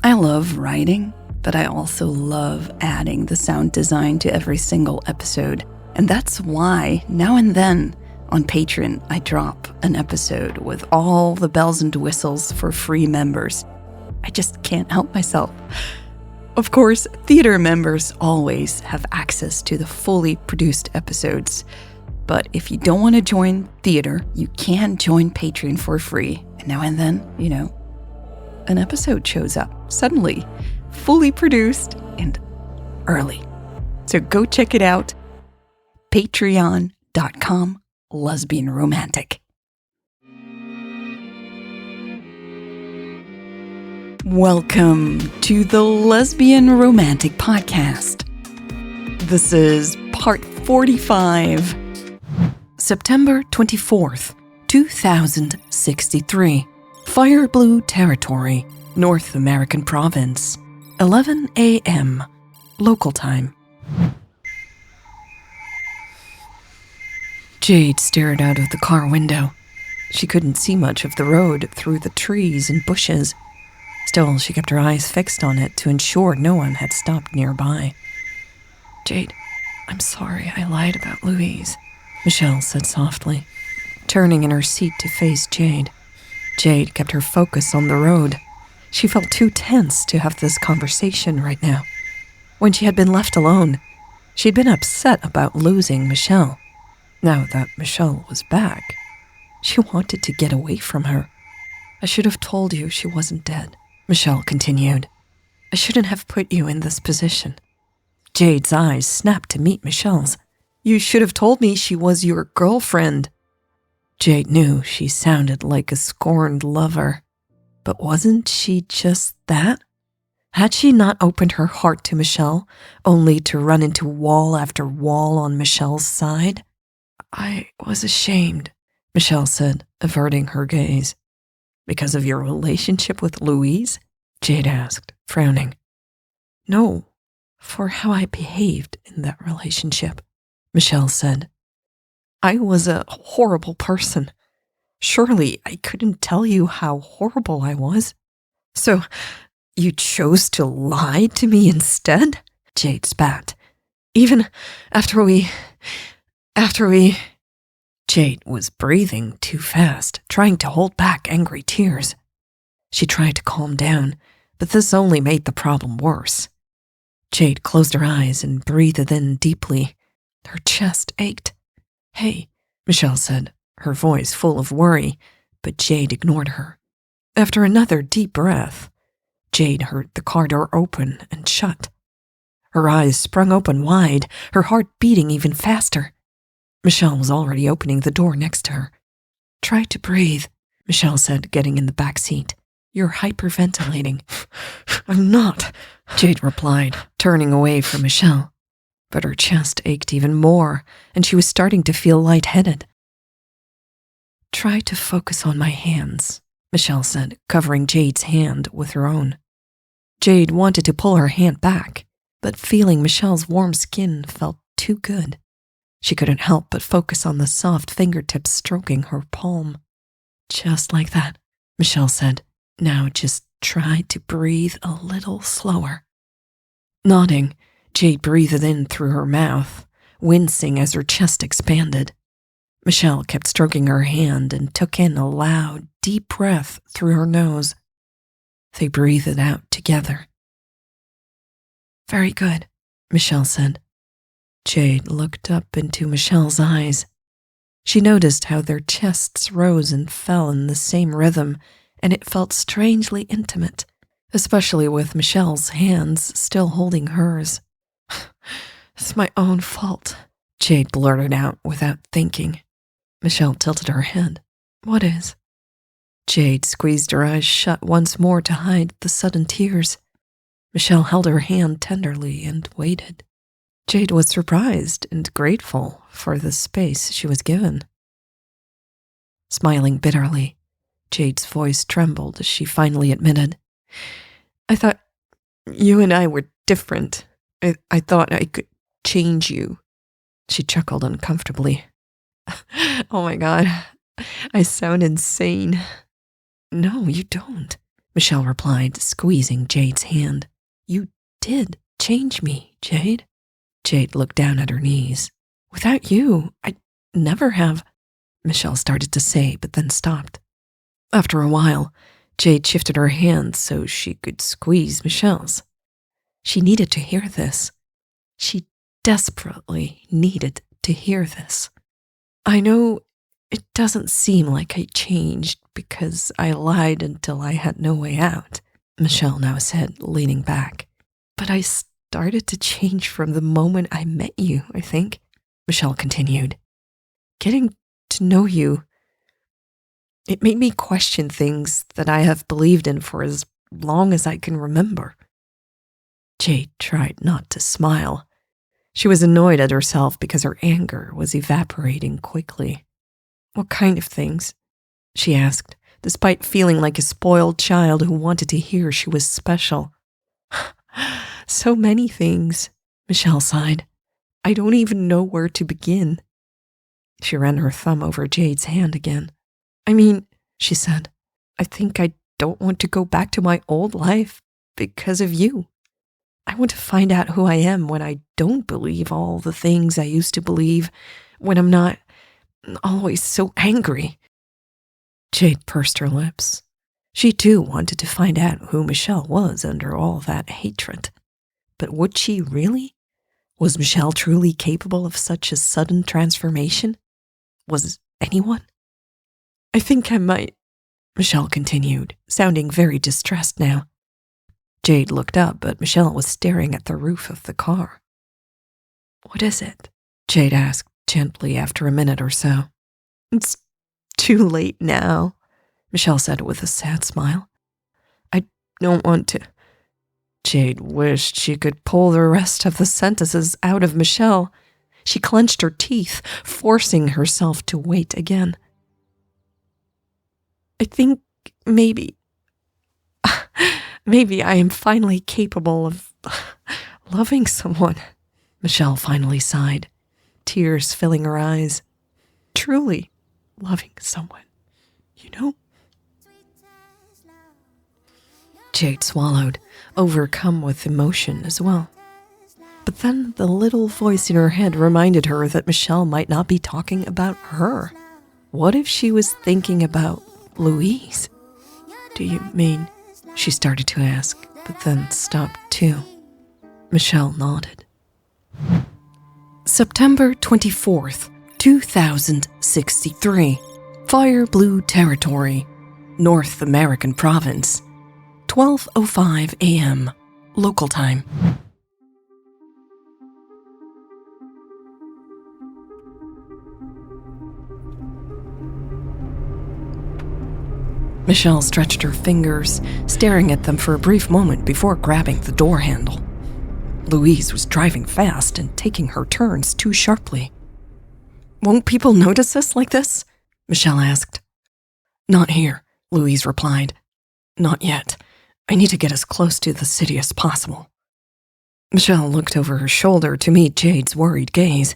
I love writing, but I also love adding the sound design to every single episode. And that's why now and then on Patreon, I drop an episode with all the bells and whistles for free members. I just can't help myself. Of course, theater members always have access to the fully produced episodes. But if you don't want to join theater, you can join Patreon for free. And now and then, an episode shows up suddenly, fully produced and early. So go check it out. Patreon.com Lesbian Romantic. Welcome to the Lesbian Romantic podcast. This is part 45, September 24th, 2063, Fire Blue Territory, North American Province, 11 a.m. local time. Jade stared out of the car window. She couldn't see much of the road through the trees and bushes. Still, she kept her eyes fixed on it to ensure no one had stopped nearby. "Jade, I'm sorry I lied about Louise," Michelle said softly, turning in her seat to face Jade. Jade kept her focus on the road. She felt too tense to have this conversation right now. When she had been left alone, she'd been upset about losing Michelle. Now that Michelle was back, she wanted to get away from her. "I should have told you she wasn't dead," Michelle continued. "I shouldn't have put you in this position." Jade's eyes snapped to meet Michelle's. "You should have told me she was your girlfriend." Jade knew she sounded like a scorned lover. But wasn't she just that? Had she not opened her heart to Michelle, only to run into wall after wall on Michelle's side? "I was ashamed," Michelle said, averting her gaze. "Because of your relationship with Louise?" Jade asked, frowning. "No, for how I behaved in that relationship," Michelle said. "I was a horrible person. Surely I couldn't tell you how horrible I was. So you chose to lie to me instead?" Jade spat. "Even after we... Jade was breathing too fast, trying to hold back angry tears. She tried to calm down, but this only made the problem worse. Jade closed her eyes and breathed in deeply. Her chest ached. "Hey," Michelle said, her voice full of worry, but Jade ignored her. After another deep breath, Jade heard the car door open and shut. Her eyes sprung open wide, her heart beating even faster. Michelle was already opening the door next to her. "Try to breathe," Michelle said, getting in the back seat. "You're hyperventilating." "I'm not," Jade replied, turning away from Michelle. But her chest ached even more, and she was starting to feel lightheaded. "Try to focus on my hands," Michelle said, covering Jade's hand with her own. Jade wanted to pull her hand back, but feeling Michelle's warm skin felt too good. She couldn't help but focus on the soft fingertips stroking her palm. "Just like that," Michelle said. "Now just try to breathe a little slower." Nodding, Jade breathed in through her mouth, wincing as her chest expanded. Michelle kept stroking her hand and took in a loud, deep breath through her nose. They breathed out together. "Very good," Michelle said. Jade looked up into Michelle's eyes. She noticed how their chests rose and fell in the same rhythm, and it felt strangely intimate, especially with Michelle's hands still holding hers. "It's my own fault," Jade blurted out without thinking. Michelle tilted her head. "What is?" Jade squeezed her eyes shut once more to hide the sudden tears. Michelle held her hand tenderly and waited. Jade was surprised and grateful for the space she was given. Smiling bitterly, Jade's voice trembled as she finally admitted, "I thought you and I were different. I thought I could change you." She chuckled uncomfortably. "Oh my God, I sound insane." "No, you don't," Michelle replied, squeezing Jade's hand. You did change me, Jade. Jade looked down at her knees. Without you, I'd never have, Michelle started to say, but then stopped. After a while, Jade shifted her hand so she could squeeze Michelle's. She needed to hear this. She desperately needed to hear this. I know it doesn't seem like I changed because I lied until I had no way out, Michelle now said, leaning back. But I started to change from the moment I met you, I think, Michelle continued. Getting to know you, it made me question things that I have believed in for as long as I can remember. Jade tried not to smile. She was annoyed at herself because her anger was evaporating quickly. What kind of things? She asked, despite feeling like a spoiled child who wanted to hear she was special. So many things, Michelle sighed. I don't even know where to begin. She ran her thumb over Jade's hand again. I mean, she said, I think I don't want to go back to my old life because of you. I want to find out who I am when I don't believe all the things I used to believe, when I'm not always so angry. Jade pursed her lips. She too wanted to find out who Michelle was under all that hatred. But would she really? Was Michelle truly capable of such a sudden transformation? Was anyone? I think I might, Michelle continued, sounding very distressed now. Jade looked up, but Michelle was staring at the roof of the car. What is it? Jade asked gently after a minute or so. It's too late now, Michelle said with a sad smile. I don't want to. Jade wished she could pull the rest of the sentences out of Michelle. She clenched her teeth, forcing herself to wait again. I think maybe I am finally capable of loving someone, Michelle finally sighed, tears filling her eyes. Truly loving someone, you know? Jade swallowed, overcome with emotion as well. But then the little voice in her head reminded her that Michelle might not be talking about her. What if she was thinking about Louise? Do you mean? She started to ask, but then stopped too. Michelle nodded. September 24th, 2063. Fire Blue Territory, North American Province. 12:05 a.m. local time. Michelle stretched her fingers, staring at them for a brief moment before grabbing the door handle. Louise was driving fast and taking her turns too sharply. Won't people notice us like this? Michelle asked. Not here, Louise replied. Not yet. I need to get as close to the city as possible. Michelle looked over her shoulder to meet Jade's worried gaze.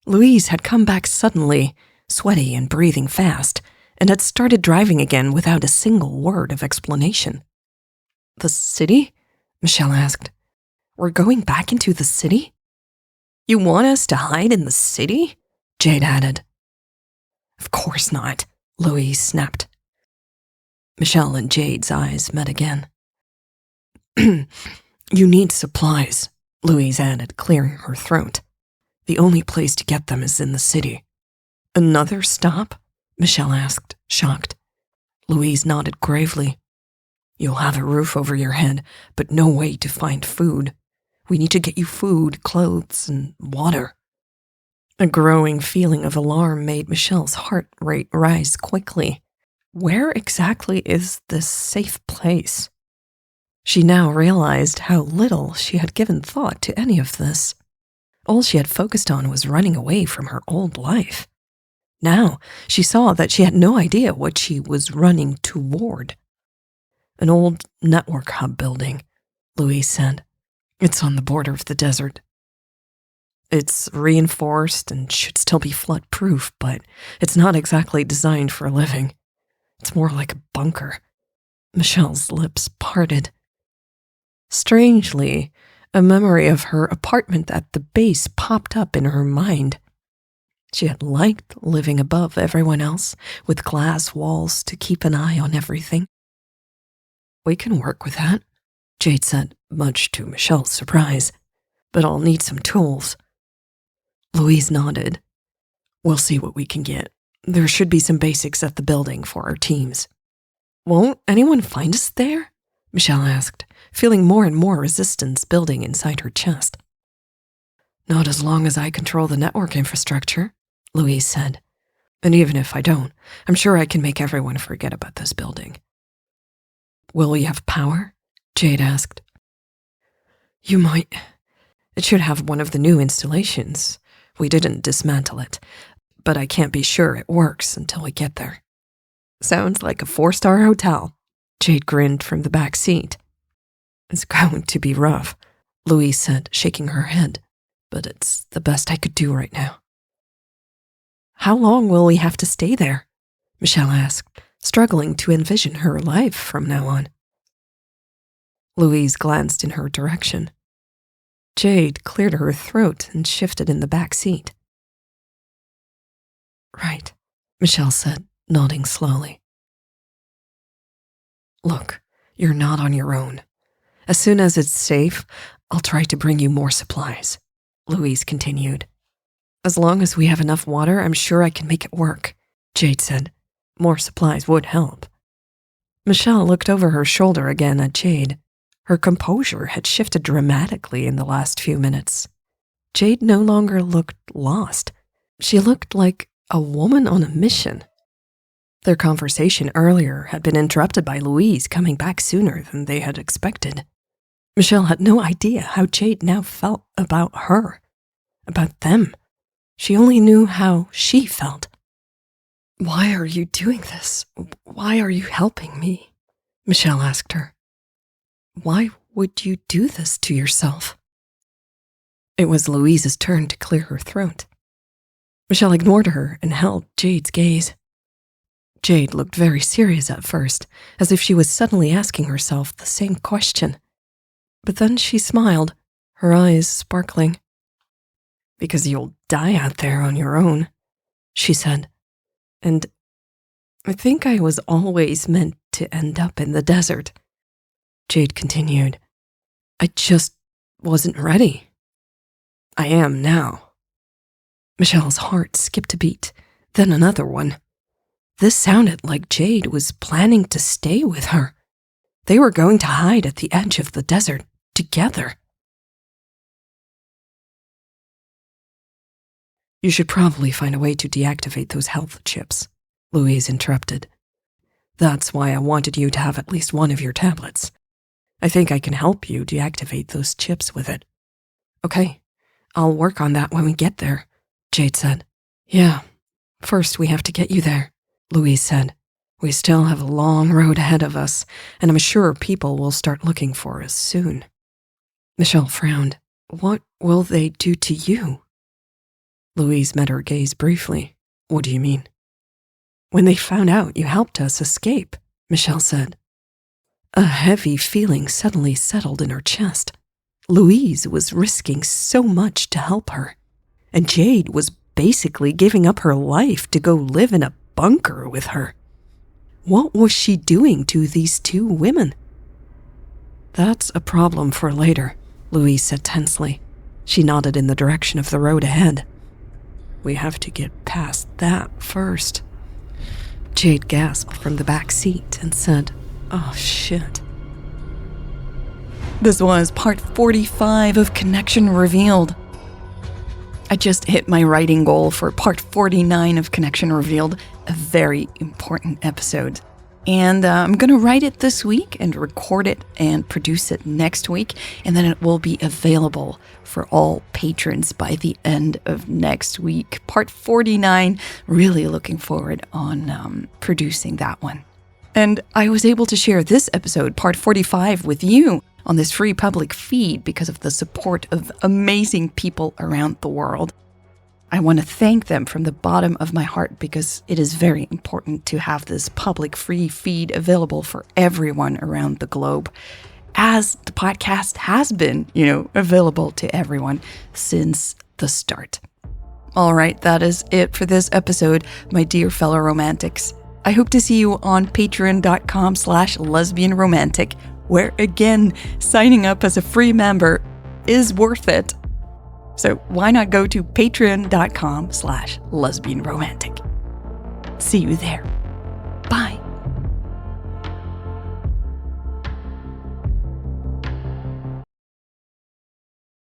Louise had come back suddenly, sweaty and breathing fast, and had started driving again without a single word of explanation. The city? Michelle asked. We're going back into the city? You want us to hide in the city? Jade added. Of course not, Louise snapped. Michelle and Jade's eyes met again. You need supplies, Louise added, clearing her throat. The only place to get them is in the city. Another stop? Michelle asked, shocked. Louise nodded gravely. You'll have a roof over your head, but no way to find food. We need to get you food, clothes, and water. A growing feeling of alarm made Michelle's heart rate rise quickly. Where exactly is this safe place? She now realized how little she had given thought to any of this. All she had focused on was running away from her old life. Now she saw that she had no idea what she was running toward. An old network hub building, Louise said. It's on the border of the desert. It's reinforced and should still be flood-proof, but it's not exactly designed for living. It's more like a bunker. Michelle's lips parted. Strangely, a memory of her apartment at the base popped up in her mind. She had liked living above everyone else, with glass walls to keep an eye on everything. "We can work with that," Jade said, much to Michelle's surprise. "But I'll need some tools." Louise nodded. "We'll see what we can get. There should be some basics at the building for our teams." "Won't anyone find us there?" Michelle asked, feeling more and more resistance building inside her chest. "Not as long as I control the network infrastructure," Louise said. "And even if I don't, I'm sure I can make everyone forget about this building." "Will we have power?" Jade asked. "You might. It should have one of the new installations. We didn't dismantle it, but I can't be sure it works until we get there." "Sounds like a 4-star hotel," Jade grinned from the back seat. "It's going to be rough," Louise said, shaking her head, "but it's the best I could do right now." "How long will we have to stay there?" Michelle asked, struggling to envision her life from now on. Louise glanced in her direction. Jade cleared her throat and shifted in the back seat. "Right," Michelle said, nodding slowly. "Look, you're not on your own. As soon as it's safe, I'll try to bring you more supplies," Louise continued. "As long as we have enough water, I'm sure I can make it work," Jade said. More supplies would help. Michelle looked over her shoulder again at Jade. Her composure had shifted dramatically in the last few minutes. Jade no longer looked lost. She looked like a woman on a mission. Their conversation earlier had been interrupted by Louise coming back sooner than they had expected. Michelle had no idea how Jade now felt about her, about them. She only knew how she felt. "Why are you doing this? Why are you helping me?" Michelle asked her. "Why would you do this to yourself?" It was Louise's turn to clear her throat. Michelle ignored her and held Jade's gaze. Jade looked very serious at first, as if she was suddenly asking herself the same question. But then she smiled, her eyes sparkling. "Because you'll die out there on your own," she said. "And I think I was always meant to end up in the desert." Jade continued. "I just wasn't ready. I am now." Michelle's heart skipped a beat, then another one. This sounded like Jade was planning to stay with her. They were going to hide at the edge of the desert together. "You should probably find a way to deactivate those health chips," Louise interrupted. "That's why I wanted you to have at least one of your tablets. I think I can help you deactivate those chips with it." "Okay, I'll work on that when we get there," Jade said. "Yeah, first we have to get you there," Louise said. "We still have a long road ahead of us, and I'm sure people will start looking for us soon." Michelle frowned. "What will they do to you?" Louise met her gaze briefly. "What do you mean?" "When they found out you helped us escape," Michelle said. A heavy feeling suddenly settled in her chest. Louise was risking so much to help her, and Jade was basically giving up her life to go live in a bunker with her. What was she doing to these two women? "That's a problem for later," Louise said tensely. She nodded in the direction of the road ahead. "We have to get past that first." Jade gasped from the back seat and said, "Oh, shit." This was part 45 of Connection Revealed. I just hit my writing goal for part 49 of Connection Revealed, a very important episode. And I'm going to write it this week and record it and produce it next week, and then it will be available for all patrons by the end of next week. Part 49, really looking forward on producing that one. And I was able to share this episode, part 45, with you on this free public feed because of the support of amazing people around the world. I want to thank them from the bottom of my heart because it is very important to have this public free feed available for everyone around the globe, as the podcast has been, available to everyone since the start. All right, that is it for this episode, my dear fellow romantics. I hope to see you on patreon.com/lesbianromantic, where again, signing up as a free member is worth it. So why not go to patreon.com/lesbianromantic? See you there.